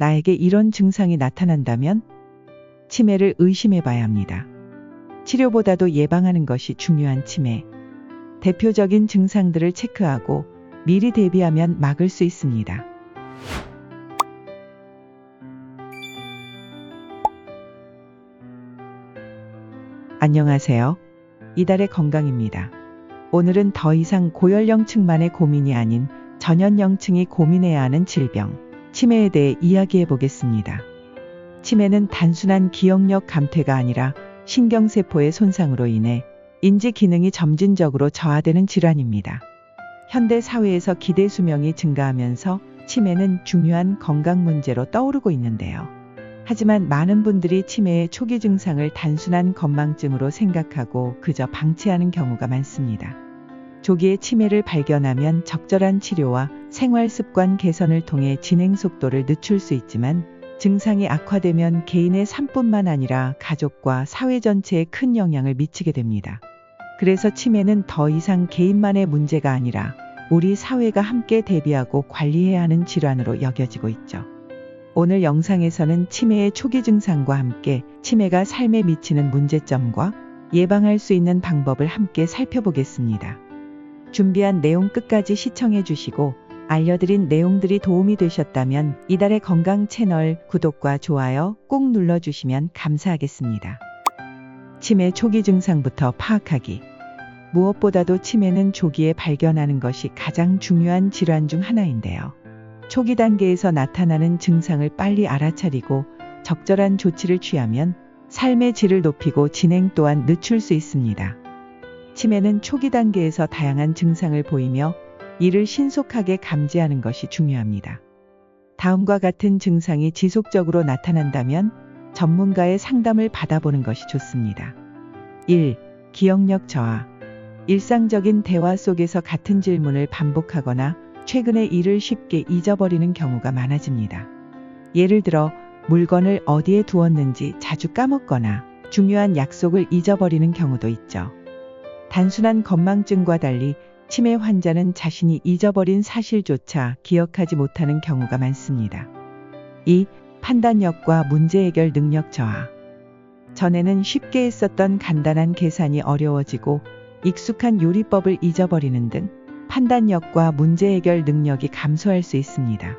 나에게 이런 증상이 나타난다면 치매를 의심해 봐야 합니다. 치료보다도 예방하는 것이 중요한 치매. 대표적인 증상들을 체크하고 미리 대비하면 막을 수 있습니다. 안녕하세요. 이달의 건강입니다. 오늘은 더 이상 고연령층만의 고민이 아닌 전연령층이 고민해야 하는 질병, 치매에 대해 이야기해 보겠습니다. 치매는 단순한 기억력 감퇴가 아니라 신경세포의 손상으로 인해 인지 기능이 점진적으로 저하되는 질환입니다. 현대 사회에서 기대 수명이 증가하면서 치매는 중요한 건강 문제로 떠오르고 있는데요. 하지만 많은 분들이 치매의 초기 증상을 단순한 건망증으로 생각하고 그저 방치하는 경우가 많습니다. 조기에 치매를 발견하면 적절한 치료와 생활 습관 개선을 통해 진행 속도를 늦출 수 있지만 증상이 악화되면 개인의 삶뿐만 아니라 가족과 사회 전체에 큰 영향을 미치게 됩니다. 그래서 치매는 더 이상 개인만의 문제가 아니라 우리 사회가 함께 대비하고 관리해야 하는 질환으로 여겨지고 있죠. 오늘 영상에서는 치매의 초기 증상과 함께 치매가 삶에 미치는 문제점과 예방할 수 있는 방법을 함께 살펴보겠습니다. 준비한 내용 끝까지 시청해 주시고 알려드린 내용들이 도움이 되셨다면 이달의 건강 채널 구독과 좋아요 꼭 눌러주시면 감사하겠습니다. 치매 초기 증상부터 파악하기. 무엇보다도 치매는 조기에 발견하는 것이 가장 중요한 질환 중 하나인데요. 초기 단계에서 나타나는 증상을 빨리 알아차리고 적절한 조치를 취하면 삶의 질을 높이고 진행 또한 늦출 수 있습니다. 치매는 초기 단계에서 다양한 증상을 보이며 이를 신속하게 감지하는 것이 중요합니다. 다음과 같은 증상이 지속적으로 나타난다면 전문가의 상담을 받아보는 것이 좋습니다. 1. 기억력 저하. 일상적인 대화 속에서 같은 질문을 반복하거나 최근의 일을 쉽게 잊어버리는 경우가 많아집니다. 예를 들어 물건을 어디에 두었는지 자주 까먹거나 중요한 약속을 잊어버리는 경우도 있죠. 단순한 건망증과 달리 치매 환자는 자신이 잊어버린 사실조차 기억하지 못하는 경우가 많습니다. 2. 판단력과 문제 해결 능력 저하. 전에는 쉽게 했었던 간단한 계산이 어려워지고 익숙한 요리법을 잊어버리는 등 판단력과 문제 해결 능력이 감소할 수 있습니다.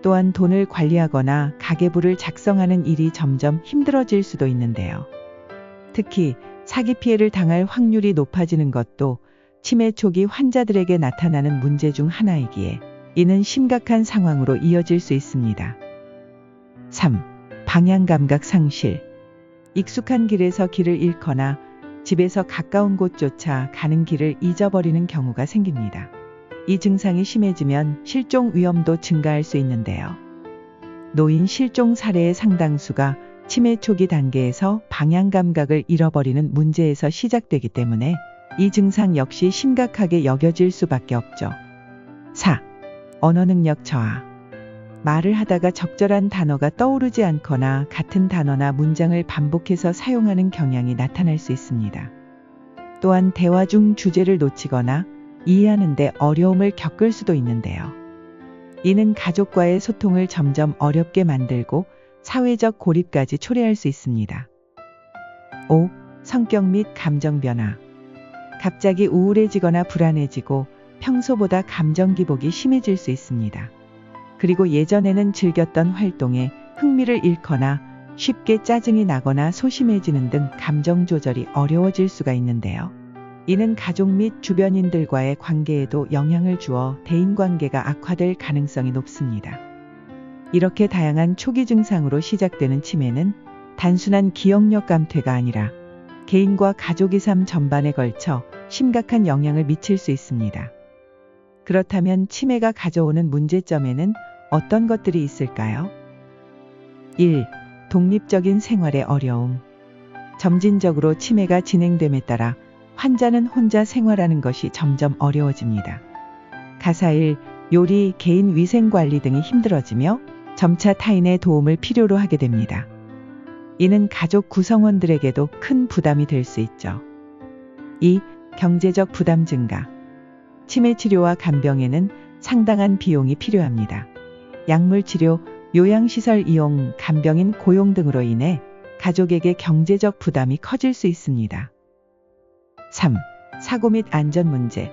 또한 돈을 관리하거나 가계부를 작성하는 일이 점점 힘들어질 수도 있는데요. 특히 사기 피해를 당할 확률이 높아지는 것도 치매 초기 환자들에게 나타나는 문제 중 하나이기에 이는 심각한 상황으로 이어질 수 있습니다. 3. 방향 감각 상실. 익숙한 길에서 길을 잃거나 집에서 가까운 곳조차 가는 길을 잊어버리는 경우가 생깁니다. 이 증상이 심해지면 실종 위험도 증가할 수 있는데요. 노인 실종 사례의 상당수가 치매 초기 단계에서 방향 감각을 잃어버리는 문제에서 시작되기 때문에 이 증상 역시 심각하게 여겨질 수밖에 없죠. 4. 언어 능력 저하. 말을 하다가 적절한 단어가 떠오르지 않거나 같은 단어나 문장을 반복해서 사용하는 경향이 나타날 수 있습니다. 또한 대화 중 주제를 놓치거나 이해하는 데 어려움을 겪을 수도 있는데요. 이는 가족과의 소통을 점점 어렵게 만들고 사회적 고립까지 초래할 수 있습니다. 5. 성격 및 감정 변화. 갑자기 우울해지거나 불안해지고 평소보다 감정 기복이 심해질 수 있습니다. 그리고 예전에는 즐겼던 활동에 흥미를 잃거나 쉽게 짜증이 나거나 소심해지는 등 감정 조절이 어려워질 수가 있는데요. 이는 가족 및 주변인들과의 관계에도 영향을 주어 대인관계가 악화될 가능성이 높습니다. 이렇게 다양한 초기 증상으로 시작되는 치매는 단순한 기억력 감퇴가 아니라 개인과 가족의 삶 전반에 걸쳐 심각한 영향을 미칠 수 있습니다. 그렇다면 치매가 가져오는 문제점에는 어떤 것들이 있을까요? 1. 독립적인 생활의 어려움. 점진적으로 치매가 진행됨에 따라 환자는 혼자 생활하는 것이 점점 어려워집니다. 가사일, 요리, 개인 위생 관리 등이 힘들어지며 점차 타인의 도움을 필요로 하게 됩니다. 이는 가족 구성원들에게도 큰 부담이 될 수 있죠. 2. 경제적 부담 증가. 치매 치료와 간병에는 상당한 비용이 필요합니다. 약물 치료, 요양시설 이용, 간병인 고용 등으로 인해 가족에게 경제적 부담이 커질 수 있습니다. 3. 사고 및 안전 문제.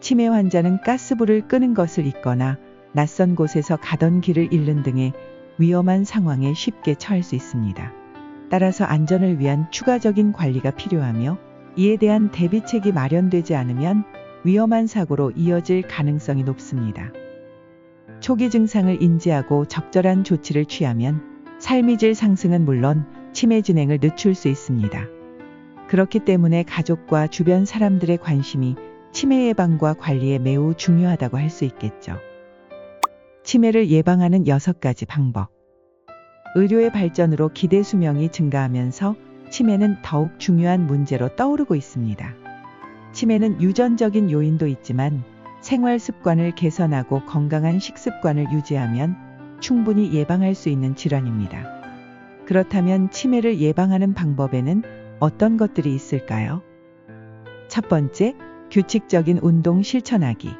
치매 환자는 가스불을 끄는 것을 잊거나 낯선 곳에서 가던 길을 잃는 등의 위험한 상황에 쉽게 처할 수 있습니다. 따라서 안전을 위한 추가적인 관리가 필요하며 이에 대한 대비책이 마련되지 않으면 위험한 사고로 이어질 가능성이 높습니다. 초기 증상을 인지하고 적절한 조치를 취하면 삶의 질 상승은 물론 치매 진행을 늦출 수 있습니다. 그렇기 때문에 가족과 주변 사람들의 관심이 치매 예방과 관리에 매우 중요하다고 할 수 있겠죠. 치매를 예방하는 6가지 방법. 의료의 발전으로 기대 수명이 증가하면서 치매는 더욱 중요한 문제로 떠오르고 있습니다. 치매는 유전적인 요인도 있지만 생활 습관을 개선하고 건강한 식습관을 유지하면 충분히 예방할 수 있는 질환입니다. 그렇다면 치매를 예방하는 방법에는 어떤 것들이 있을까요? 첫 번째, 규칙적인 운동 실천하기.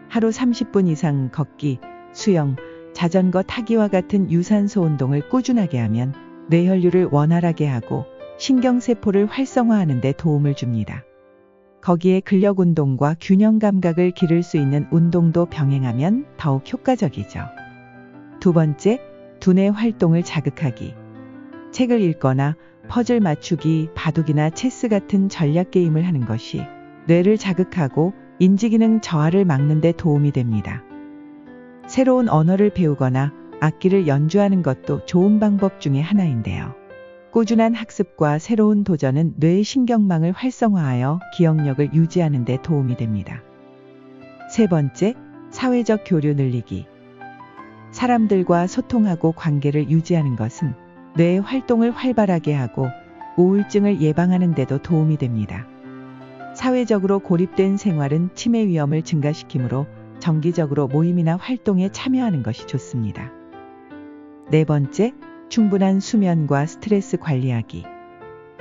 하루 30분 이상 걷기, 수영, 자전거 타기와 같은 유산소 운동을 꾸준하게 하면 뇌혈류를 원활하게 하고 신경세포를 활성화하는 데 도움을 줍니다. 거기에 근력 운동과 균형 감각을 기를 수 있는 운동도 병행하면 더욱 효과적이죠. 두 번째, 두뇌 활동을 자극하기. 책을 읽거나 퍼즐 맞추기, 바둑이나 체스 같은 전략 게임을 하는 것이 뇌를 자극하고 인지기능 저하를 막는 데 도움이 됩니다. 새로운 언어를 배우거나 악기를 연주하는 것도 좋은 방법 중에 하나인데요. 꾸준한 학습과 새로운 도전은 뇌의 신경망을 활성화하여 기억력을 유지하는 데 도움이 됩니다. 세 번째, 사회적 교류 늘리기. 사람들과 소통하고 관계를 유지하는 것은 뇌의 활동을 활발하게 하고 우울증을 예방하는 데도 도움이 됩니다. 사회적으로 고립된 생활은 치매 위험을 증가시키므로 정기적으로 모임이나 활동에 참여하는 것이 좋습니다. 네 번째, 충분한 수면과 스트레스 관리하기.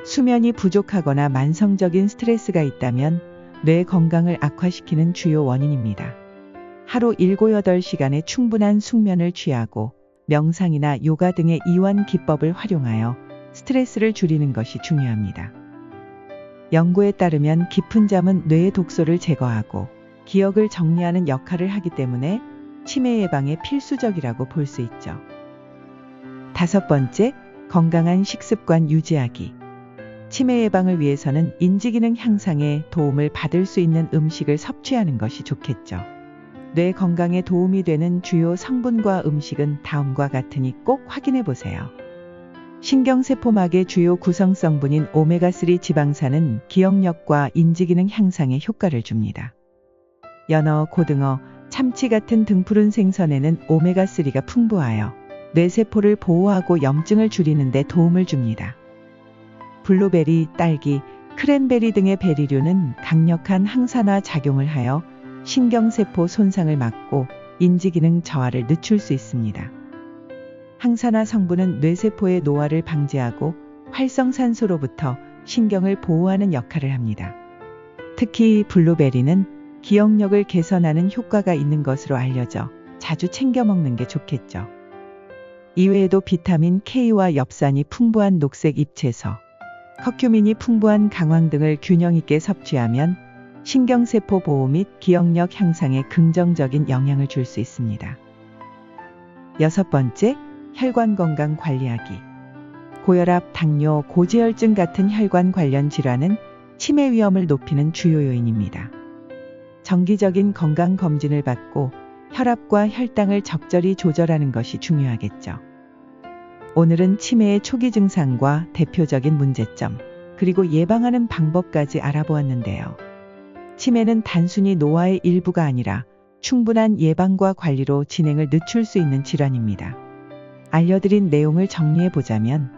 수면이 부족하거나 만성적인 스트레스가 있다면 뇌 건강을 악화시키는 주요 원인입니다. 하루 7, 8시간의 충분한 숙면을 취하고 명상이나 요가 등의 이완 기법을 활용하여 스트레스를 줄이는 것이 중요합니다. 연구에 따르면 깊은 잠은 뇌의 독소를 제거하고 기억을 정리하는 역할을 하기 때문에 치매 예방에 필수적이라고 볼 수 있죠. 다섯 번째, 건강한 식습관 유지하기. 치매 예방을 위해서는 인지기능 향상에 도움을 받을 수 있는 음식을 섭취하는 것이 좋겠죠. 뇌 건강에 도움이 되는 주요 성분과 음식은 다음과 같으니 꼭 확인해 보세요. 신경세포막의 주요 구성성분인 오메가3 지방산은 기억력과 인지기능 향상에 효과를 줍니다. 연어, 고등어, 참치 같은 등푸른 생선에는 오메가3가 풍부하여 뇌세포를 보호하고 염증을 줄이는 데 도움을 줍니다. 블루베리, 딸기, 크랜베리 등의 베리류는 강력한 항산화 작용을 하여 신경세포 손상을 막고 인지기능 저하를 늦출 수 있습니다. 항산화 성분은 뇌세포의 노화를 방지하고 활성산소로부터 신경을 보호하는 역할을 합니다. 특히 블루베리는 기억력을 개선하는 효과가 있는 것으로 알려져 자주 챙겨 먹는 게 좋겠죠. 이외에도 비타민 K와 엽산이 풍부한 녹색 잎채소, 커큐민이 풍부한 강황 등을 균형 있게 섭취하면 신경세포 보호 및 기억력 향상에 긍정적인 영향을 줄 수 있습니다. 여섯 번째, 혈관 건강 관리하기. 고혈압, 당뇨, 고지혈증 같은 혈관 관련 질환은 치매 위험을 높이는 주요 요인입니다. 정기적인 건강 검진을 받고 혈압과 혈당을 적절히 조절하는 것이 중요하겠죠. 오늘은 치매의 초기 증상과 대표적인 문제점, 그리고 예방하는 방법까지 알아보았는데요. 치매는 단순히 노화의 일부가 아니라 충분한 예방과 관리로 진행을 늦출 수 있는 질환입니다. 알려드린 내용을 정리해 보자면,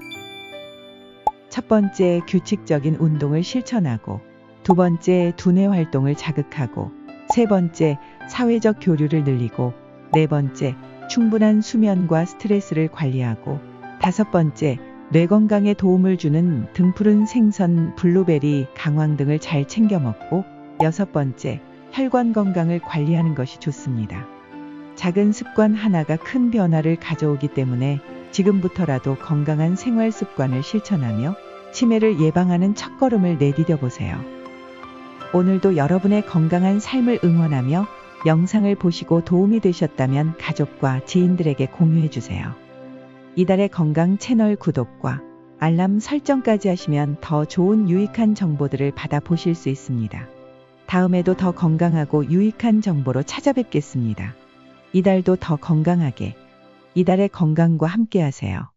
첫 번째, 규칙적인 운동을 실천하고, 두 번째, 두뇌 활동을 자극하고, 세 번째, 사회적 교류를 늘리고, 네 번째, 충분한 수면과 스트레스를 관리하고, 다섯 번째, 뇌 건강에 도움을 주는 등푸른 생선, 블루베리, 강황 등을 잘 챙겨 먹고, 여섯 번째, 혈관 건강을 관리하는 것이 좋습니다. 작은 습관 하나가 큰 변화를 가져오기 때문에 지금부터라도 건강한 생활 습관을 실천하며 치매를 예방하는 첫걸음을 내디뎌 보세요. 오늘도 여러분의 건강한 삶을 응원하며 영상을 보시고 도움이 되셨다면 가족과 지인들에게 공유해 주세요. 이달의 건강 채널 구독과 알람 설정까지 하시면 더 좋은 유익한 정보들을 받아보실 수 있습니다. 다음에도 더 건강하고 유익한 정보로 찾아뵙겠습니다. 이달도 더 건강하게, 이달의 건강과 함께 하세요.